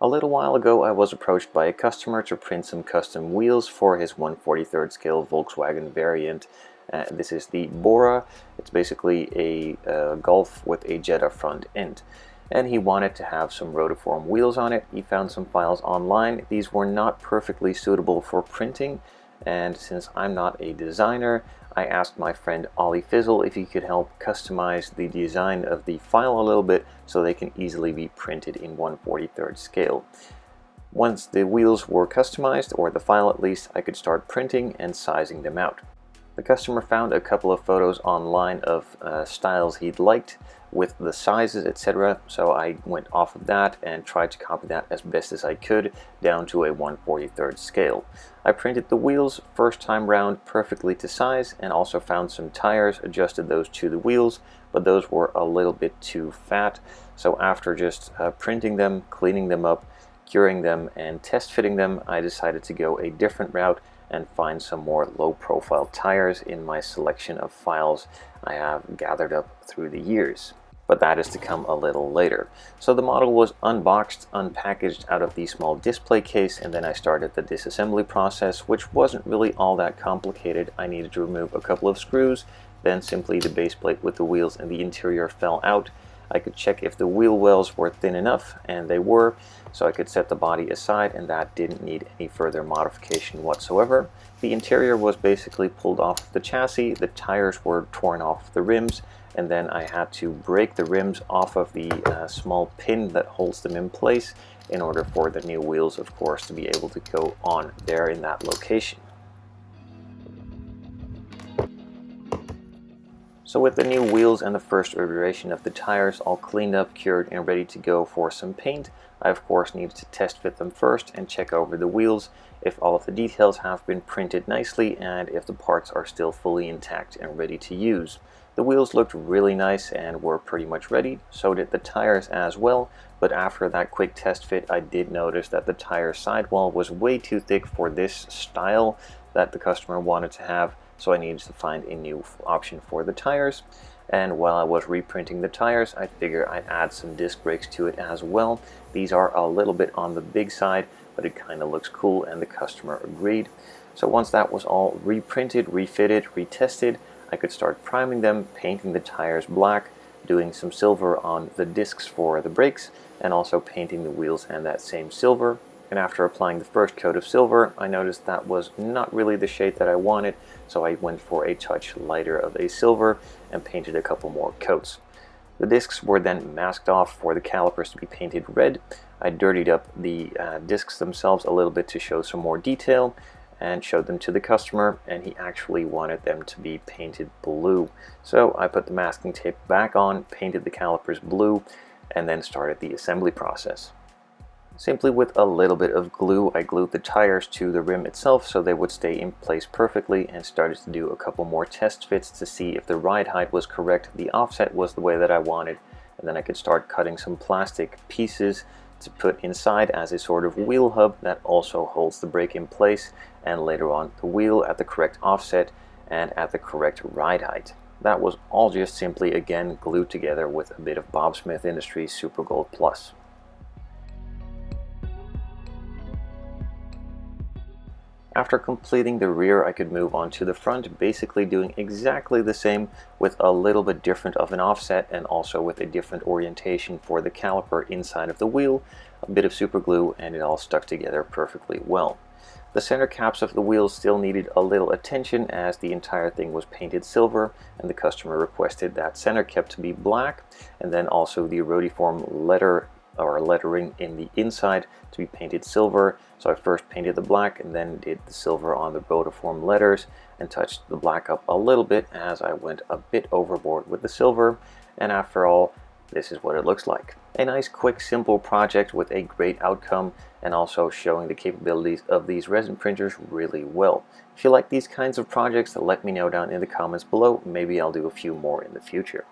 A little while ago I was approached by a customer to print some custom wheels for his 1/43rd scale Volkswagen variant. This is the Bora. It's basically a Golf with a Jetta front end. And he wanted to have some Rotiform wheels on it. He found some files online. These were not perfectly suitable for printing, and since I'm not a designer, I asked my friend Ollie Fizzle if he could help customize the design of the file a little bit so they can easily be printed in 1/43rd scale. Once the wheels were customized, or the file at least, I could start printing and sizing them out. The customer found a couple of photos online of styles he'd liked with the sizes, etc. So I went off of that and tried to copy that as best as I could down to a 1/43rd scale. I printed the wheels first time round perfectly to size, and also found some tires, adjusted those to the wheels, but those were a little bit too fat. So after just printing them, cleaning them up, curing them, and test fitting them, I decided to go a different route and find some more low profile tires in my selection of files I have gathered up through the years. But that is to come a little later. So the model was unboxed, unpackaged out of the small display case, and then I started the disassembly process, which wasn't really all that complicated. I needed to remove a couple of screws, then simply the base plate with the wheels and the interior fell out. I could check if the wheel wells were thin enough, and they were, so I could set the body aside, and that didn't need any further modification whatsoever. The interior was basically pulled off the chassis, the tires were torn off the rims, and then I had to break the rims off of the small pin that holds them in place in order for the new wheels, of course, to be able to go on there in that location. So with the new wheels and the first iteration of the tires all cleaned up, cured, and ready to go for some paint, I of course needed to test fit them first and check over the wheels if all of the details have been printed nicely and if the parts are still fully intact and ready to use. The wheels looked really nice and were pretty much ready, so did the tires as well, but after that quick test fit I did notice that the tire sidewall was way too thick for this style that the customer wanted to have, so I needed to find a new option for the tires. And while I was reprinting the tires, I figured I'd add some disc brakes to it as well. These are a little bit on the big side, but it kind of looks cool, and the customer agreed. So once that was all reprinted, refitted, retested, I could start priming them, painting the tires black, doing some silver on the discs for the brakes, and also painting the wheels and that same silver. And after applying the first coat of silver, I noticed that was not really the shade that I wanted, so I went for a touch lighter of a silver and painted a couple more coats. The discs were then masked off for the calipers to be painted red. I dirtied up the discs themselves a little bit to show some more detail and showed them to the customer, and he actually wanted them to be painted blue. So I put the masking tape back on, painted the calipers blue, and then started the assembly process. Simply with a little bit of glue, I glued the tires to the rim itself so they would stay in place perfectly, and started to do a couple more test fits to see if the ride height was correct, the offset was the way that I wanted, and then I could start cutting some plastic pieces to put inside as a sort of wheel hub that also holds the brake in place, and later on the wheel at the correct offset and at the correct ride height. That was all just simply again glued together with a bit of Bob Smith Industries Super Gold Plus. After completing the rear, I could move on to the front, basically doing exactly the same with a little bit different of an offset and also with a different orientation for the caliper inside of the wheel, a bit of super glue, and it all stuck together perfectly well. The center caps of the wheels still needed a little attention as the entire thing was painted silver, and the customer requested that center cap to be black, and then also the Rotiform lettering in the inside to be painted silver. So I first painted the black and then did the silver on the Rotiform letters and touched the black up a little bit as I went a bit overboard with the silver, and after all, this is what it looks like. A nice, quick, simple project with a great outcome, and also showing the capabilities of these resin printers really well. If you like these kinds of projects, let me know down in the comments below. Maybe I'll do a few more in the future.